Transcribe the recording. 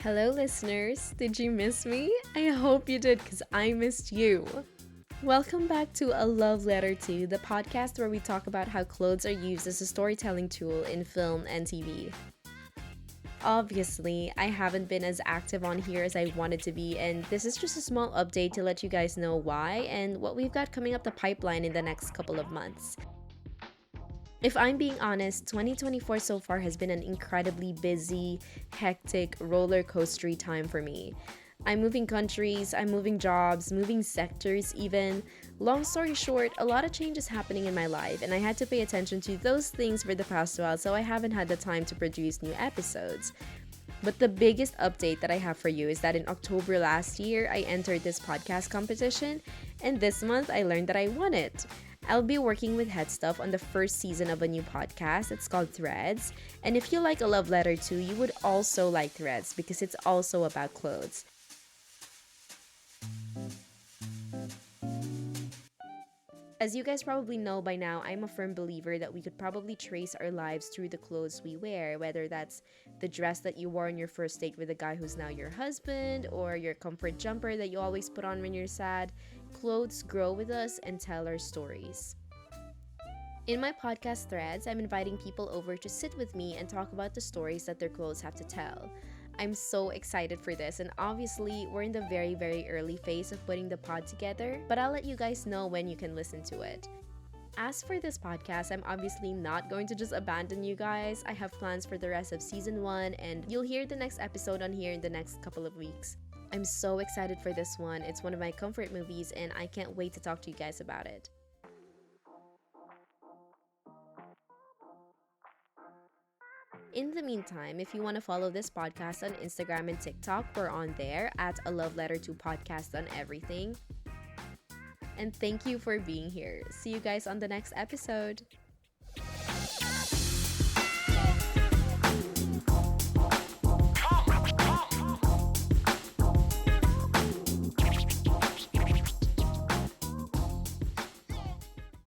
Hello, listeners. Did you miss me? I hope you did because I missed you. Welcome back to A Love Letter To, the podcast where we talk about how clothes are used as a storytelling tool in film and TV. Obviously, I haven't been as active on here as I wanted to be, and this is just a small update to let you guys know why and what we've got coming up the pipeline in the next couple of months. If I'm being honest, 2024 so far has been an incredibly busy, hectic, roller coastery time for me. I'm moving countries, I'm moving jobs, moving sectors even. Long story short, a lot of changes happening in my life, and I had to pay attention to those things for the past while, so I haven't had the time to produce new episodes. But the biggest update that I have for you is that in October last year, I entered this podcast competition, and this month I learned that I won it. I'll be working with Headstuff on the first season of a new podcast. It's called Threads. And if you like A Love Letter To, you would also like Threads because it's also about clothes. As you guys probably know by now, I'm a firm believer that we could probably trace our lives through the clothes we wear, whether that's the dress that you wore on your first date with a guy who's now your husband, or your comfort jumper that you always put on when you're sad. Clothes grow with us and tell our stories. In my podcast Threads, I'm inviting people over to sit with me and talk about the stories that their clothes have to tell. I'm so excited for this, and obviously, we're in the very, very early phase of putting the pod together, but I'll let you guys know when you can listen to it. As for this podcast, I'm obviously not going to just abandon you guys. I have plans for the rest of season 1, and you'll hear the next episode on here in the next couple of weeks. I'm so excited for this one. It's one of my comfort movies, and I can't wait to talk to you guys about it. In the meantime, if you want to follow this podcast on Instagram and TikTok, we're on there at A Love Letter To Podcast on everything. And thank you for being here. See you guys on the next episode.